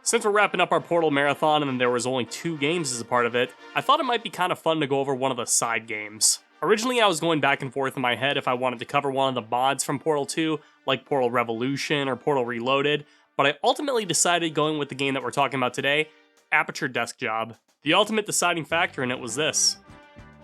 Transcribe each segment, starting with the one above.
Since we're wrapping up our Portal Marathon and there was only 2 games as a part of it, I thought it might be kind of fun to go over one of the side games. Originally I was going back and forth in my head if I wanted to cover one of the mods from Portal 2, like Portal Revolution or Portal Reloaded, but I ultimately decided going with the game that we're talking about today, Aperture Desk Job. The ultimate deciding factor in it was this.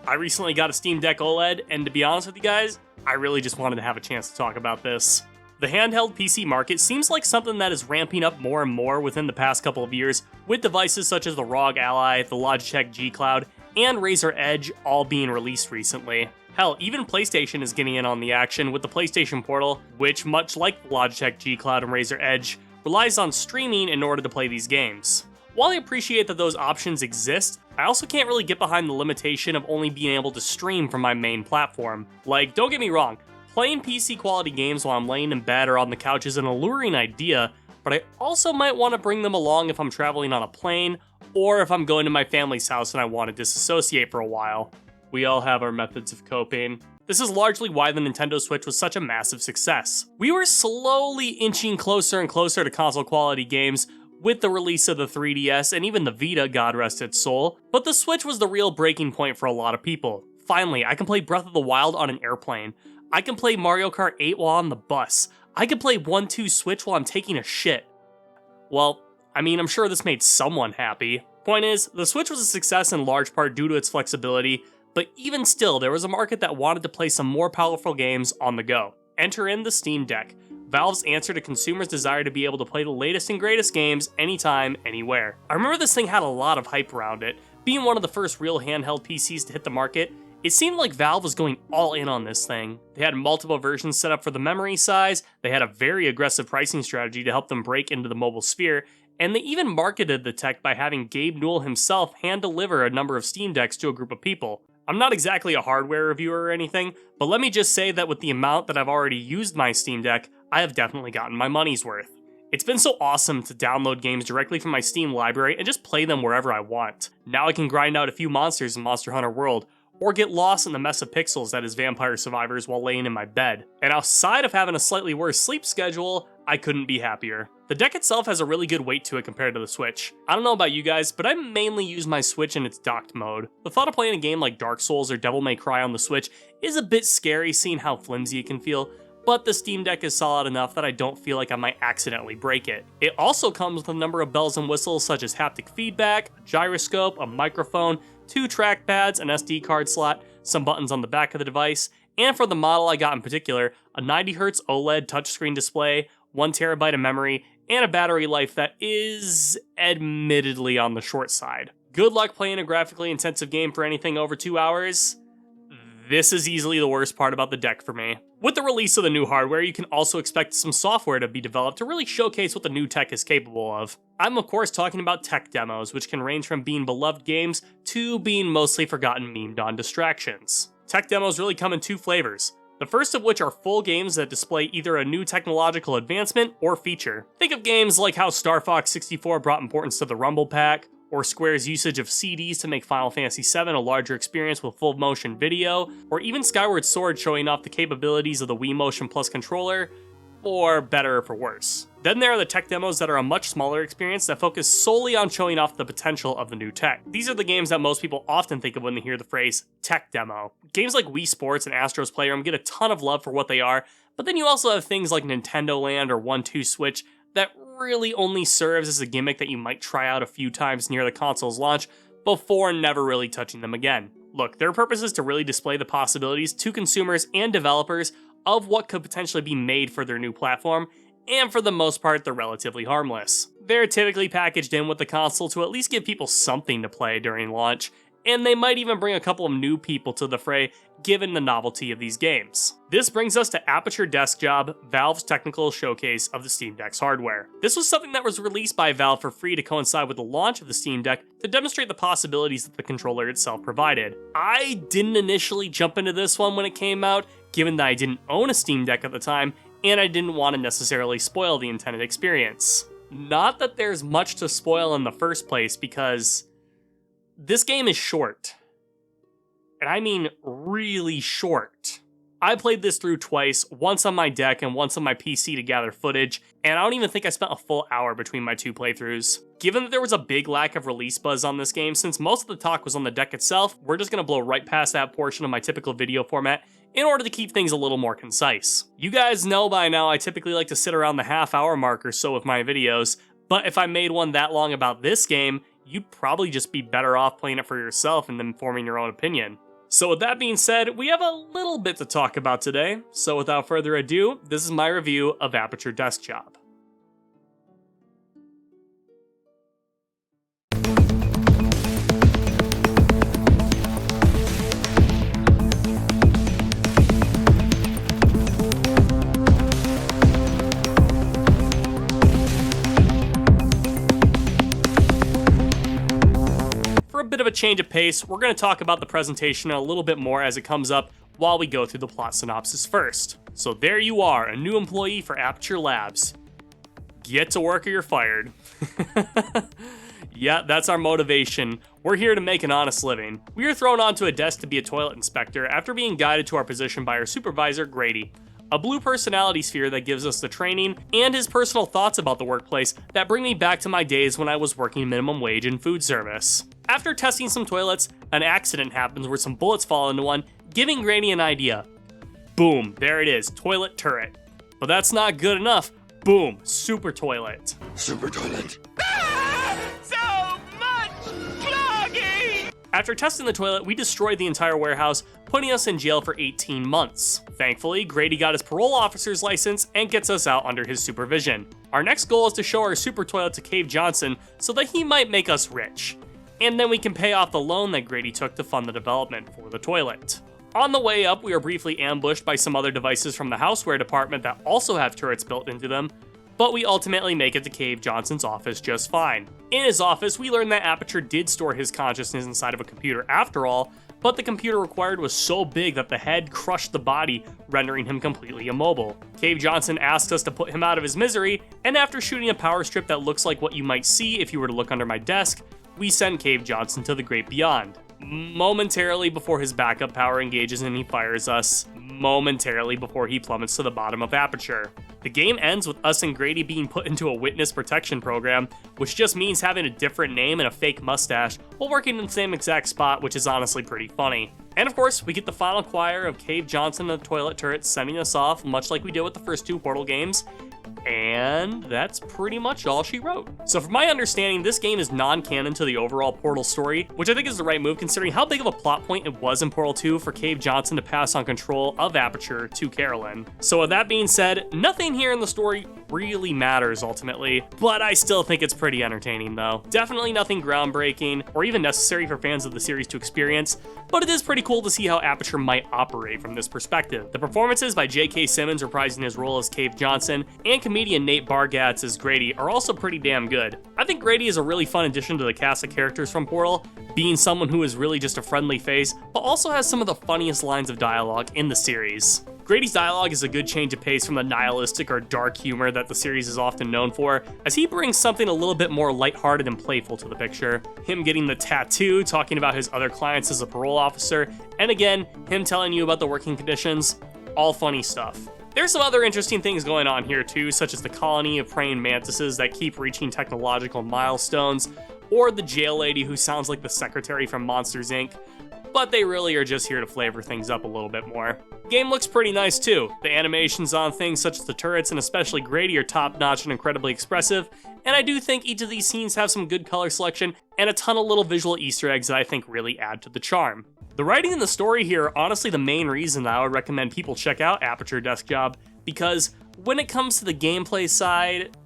I recently got a Steam Deck OLED, and to be honest with you guys, I really just wanted to have a chance to talk about this. The handheld PC market seems like something that is ramping up more and more within the past couple of years, with devices such as the ROG Ally, the Logitech G Cloud, and Razer Edge all being released recently. Hell, even PlayStation is getting in on the action with the PlayStation Portal, which, much like the Logitech G Cloud and Razer Edge, relies on streaming in order to play these games. While I appreciate that those options exist, I also can't really get behind the limitation of only being able to stream from my main platform. Like, don't get me wrong, playing PC quality games while I'm laying in bed or on the couch is an alluring idea, but I also might want to bring them along if I'm traveling on a plane, or if I'm going to my family's house and I want to disassociate for a while. We all have our methods of coping. This is largely why the Nintendo Switch was such a massive success. We were slowly inching closer and closer to console quality games with the release of the 3DS and even the Vita, God rest its soul, but the Switch was the real breaking point for a lot of people. Finally, I can play Breath of the Wild on an airplane. I can play Mario Kart 8 while on the bus. I can play 1-2 Switch while I'm taking a shit. Well, I mean, I'm sure this made someone happy. Point is, the Switch was a success in large part due to its flexibility, but even still, there was a market that wanted to play some more powerful games on the go. Enter in the Steam Deck, Valve's answer to consumers' desire to be able to play the latest and greatest games anytime, anywhere. I remember this thing had a lot of hype around it. Being one of the first real handheld PCs to hit the market, it seemed like Valve was going all in on this thing. They had multiple versions set up for the memory size, they had a very aggressive pricing strategy to help them break into the mobile sphere, and they even marketed the tech by having Gabe Newell himself hand-deliver a number of Steam Decks to a group of people. I'm not exactly a hardware reviewer or anything, but let me just say that with the amount that I've already used my Steam Deck, I have definitely gotten my money's worth. It's been so awesome to download games directly from my Steam library and just play them wherever I want. Now I can grind out a few monsters in Monster Hunter World, or get lost in the mess of pixels that is Vampire Survivors while laying in my bed. And outside of having a slightly worse sleep schedule, I couldn't be happier. The deck itself has a really good weight to it compared to the Switch. I don't know about you guys, but I mainly use my Switch in its docked mode. The thought of playing a game like Dark Souls or Devil May Cry on the Switch is a bit scary seeing how flimsy it can feel, but the Steam Deck is solid enough that I don't feel like I might accidentally break it. It also comes with a number of bells and whistles such as haptic feedback, a gyroscope, a microphone, 2 trackpads, an SD card slot, some buttons on the back of the device, and for the model I got in particular, a 90Hz OLED touchscreen display, 1TB of memory, and a battery life that is admittedly on the short side. Good luck playing a graphically intensive game for anything over 2 hours. This is easily the worst part about the deck for me. With the release of the new hardware, you can also expect some software to be developed to really showcase what the new tech is capable of. I'm of course talking about tech demos, which can range from being beloved games to being mostly forgotten memed on distractions. Tech demos really come in 2 flavors. The first of which are full games that display either a new technological advancement or feature. Think of games like how Star Fox 64 brought importance to the Rumble Pack, or Square's usage of CDs to make Final Fantasy VII a larger experience with full motion video, or even Skyward Sword showing off the capabilities of the Wii Motion Plus controller, for better or for worse. Then there are the tech demos that are a much smaller experience that focus solely on showing off the potential of the new tech. These are the games that most people often think of when they hear the phrase tech demo. Games like Wii Sports and Astro's Playroom get a ton of love for what they are, but then you also have things like Nintendo Land or 1-2 Switch that really only serves as a gimmick that you might try out a few times near the console's launch before never really touching them again. Look, their purpose is to really display the possibilities to consumers and developers of what could potentially be made for their new platform, and for the most part, they're relatively harmless. They're typically packaged in with the console to at least give people something to play during launch, and they might even bring a couple of new people to the fray given the novelty of these games. This brings us to Aperture Desk Job, Valve's technical showcase of the Steam Deck's hardware. This was something that was released by Valve for free to coincide with the launch of the Steam Deck to demonstrate the possibilities that the controller itself provided. I didn't initially jump into this one when it came out, given that I didn't own a Steam Deck at the time, and I didn't want to necessarily spoil the intended experience. Not that there's much to spoil in the first place, because this game is short. And I mean really short. I played this through twice, once on my deck and once on my PC to gather footage, and I don't even think I spent a full hour between my two playthroughs. Given that there was a big lack of release buzz on this game, since most of the talk was on the deck itself, we're just gonna blow right past that portion of my typical video format in order to keep things a little more concise. You guys know by now I typically like to sit around the half-hour mark or so with my videos, but if I made one that long about this game, you'd probably just be better off playing it for yourself and then forming your own opinion. So with that being said, we have a little bit to talk about today, so without further ado, this is my review of Aperture Desk Job. For a bit of a change of pace, we're going to talk about the presentation a little bit more as it comes up while we go through the plot synopsis first. So there you are, a new employee for Aperture Labs. Get to work or you're fired. Yeah, that's our motivation. We're here to make an honest living. We are thrown onto a desk to be a toilet inspector after being guided to our position by our supervisor, Grady, a blue personality sphere that gives us the training and his personal thoughts about the workplace that bring me back to my days when I was working minimum wage in food service. After testing some toilets, an accident happens where some bullets fall into one, giving Grady an idea. Boom, there it is, toilet turret. But that's not good enough. Boom, super toilet. Super toilet. So much clogging! After testing the toilet, we destroyed the entire warehouse, putting us in jail for 18 months. Thankfully, Grady got his parole officer's license and gets us out under his supervision. Our next goal is to show our super toilet to Cave Johnson so that he might make us rich. And then we can pay off the loan that Grady took to fund the development for the toilet. On the way up, we are briefly ambushed by some other devices from the houseware department that also have turrets built into them, but we ultimately make it to Cave Johnson's office just fine. In his office, we learn that Aperture did store his consciousness inside of a computer after all, but the computer required was so big that the head crushed the body, rendering him completely immobile. Cave Johnson asks us to put him out of his misery, and after shooting a power strip that looks like what you might see if you were to look under my desk, we send Cave Johnson to the great beyond. Momentarily before his backup power engages and he fires us, momentarily before he plummets to the bottom of Aperture. The game ends with us and Grady being put into a witness protection program, which just means having a different name and a fake mustache while working in the same exact spot, which is honestly pretty funny. And of course, we get the final choir of Cave Johnson and the toilet turret sending us off, much like we did with the first two Portal games. And that's pretty much all she wrote. So from my understanding, this game is non-canon to the overall Portal story, which I think is the right move considering how big of a plot point it was in Portal 2 for Cave Johnson to pass on control of Aperture to Carolyn. So with that being said, nothing here in the story really matters ultimately, but I still think it's pretty entertaining though. Definitely nothing groundbreaking or even necessary for fans of the series to experience, but it is pretty cool to see how Aperture might operate from this perspective. The performances by J.K. Simmons reprising his role as Cave Johnson and comedian Nate Bargatze as Grady are also pretty damn good. I think Grady is a really fun addition to the cast of characters from Portal, being someone who is really just a friendly face, but also has some of the funniest lines of dialogue in the series. Grady's dialogue is a good change of pace from the nihilistic or dark humor that the series is often known for, as he brings something a little bit more lighthearted and playful to the picture. Him getting the tattoo, talking about his other clients as a parole officer, and again, him telling you about the working conditions, all funny stuff. There's some other interesting things going on here too, such as the colony of praying mantises that keep reaching technological milestones, or the jail lady who sounds like the secretary from Monsters, Inc., but they really are just here to flavor things up a little bit more. The game looks pretty nice too. The animations on things such as the turrets and especially Grady are top-notch and incredibly expressive, and I do think each of these scenes have some good color selection and a ton of little visual Easter eggs that I think really add to the charm. The writing and the story here are honestly the main reason that I would recommend people check out Aperture Desk Job, because when it comes to the gameplay side,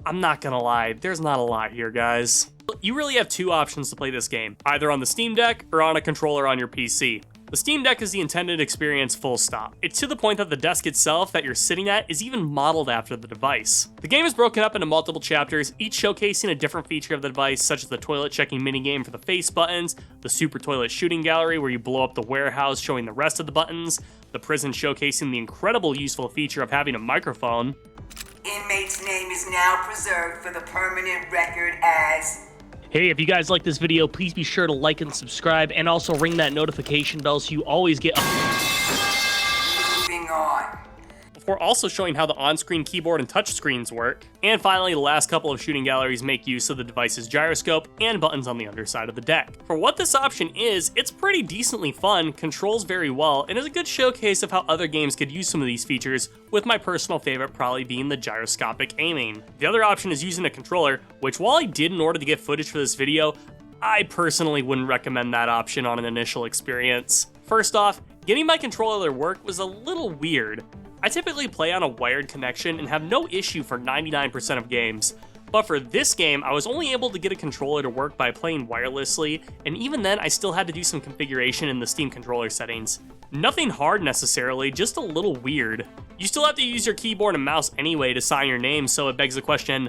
I'm not gonna lie, there's not a lot here, guys. You really have two options to play this game, either on the Steam Deck or on a controller on your PC. The Steam Deck is the intended experience full stop. It's to the point that the desk itself that you're sitting at is even modeled after the device. The game is broken up into multiple chapters, each showcasing a different feature of the device, such as the toilet checking minigame for the face buttons, the super toilet shooting gallery where you blow up the warehouse showing the rest of the buttons, the prison showcasing the incredible useful feature of having a microphone. Inmate's name is now preserved for the permanent record as... Hey, if you guys like this video, please be sure to like and subscribe, and also ring that notification bell so you always get before also showing how the on-screen keyboard and touchscreens work. And finally, the last couple of shooting galleries make use of the device's gyroscope and buttons on the underside of the deck. For what this option is, it's pretty decently fun, controls very well, and is a good showcase of how other games could use some of these features, with my personal favorite probably being the gyroscopic aiming. The other option is using a controller, which while I did in order to get footage for this video, I personally wouldn't recommend that option on an initial experience. First off, getting my controller to work was a little weird. I typically play on a wired connection and have no issue for 99% of games, but for this game, I was only able to get a controller to work by playing wirelessly, and even then I still had to do some configuration in the Steam controller settings. Nothing hard necessarily, just a little weird. You still have to use your keyboard and mouse anyway to sign your name, so it begs the question,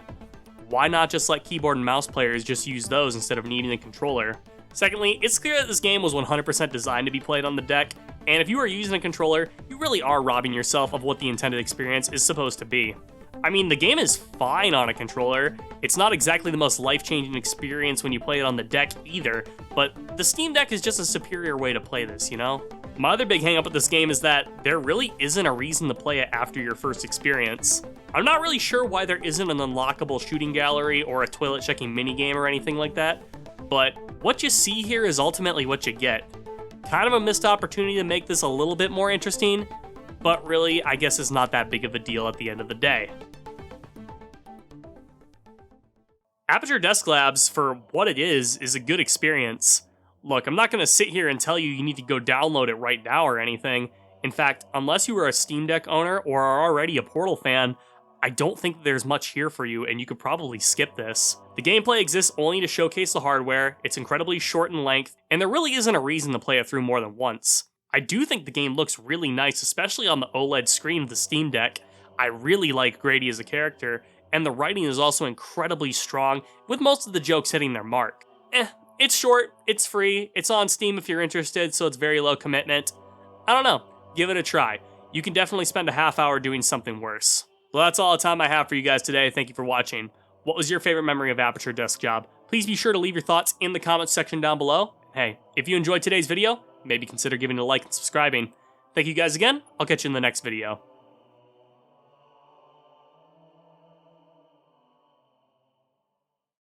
why not just let keyboard and mouse players just use those instead of needing a controller? Secondly, it's clear that this game was 100% designed to be played on the deck, and if you are using a controller, you really are robbing yourself of what the intended experience is supposed to be. I mean, the game is fine on a controller. It's not exactly the most life-changing experience when you play it on the deck either, but the Steam Deck is just a superior way to play this, you know? My other big hang-up with this game is that there really isn't a reason to play it after your first experience. I'm not really sure why there isn't an unlockable shooting gallery or a toilet-checking minigame or anything like that, but what you see here is ultimately what you get. Kind of a missed opportunity to make this a little bit more interesting, but really, I guess it's not that big of a deal at the end of the day. Aperture Desk Labs, for what it is a good experience. Look, I'm not going to sit here and tell you need to go download it right now or anything. In fact, unless you are a Steam Deck owner or are already a Portal fan, I don't think there's much here for you and you could probably skip this. The gameplay exists only to showcase the hardware, it's incredibly short in length, and there really isn't a reason to play it through more than once. I do think the game looks really nice, especially on the OLED screen of the Steam Deck. I really like Grady as a character, and the writing is also incredibly strong, with most of the jokes hitting their mark. It's short, it's free, it's on Steam if you're interested, so it's very low commitment. I don't know, give it a try. You can definitely spend a half hour doing something worse. Well, that's all the time I have for you guys today. Thank you for watching. What was your favorite memory of Aperture Desk Job? Please be sure to leave your thoughts in the comments section down below. Hey, if you enjoyed today's video, maybe consider giving it a like and subscribing. Thank you guys again. I'll catch you in the next video.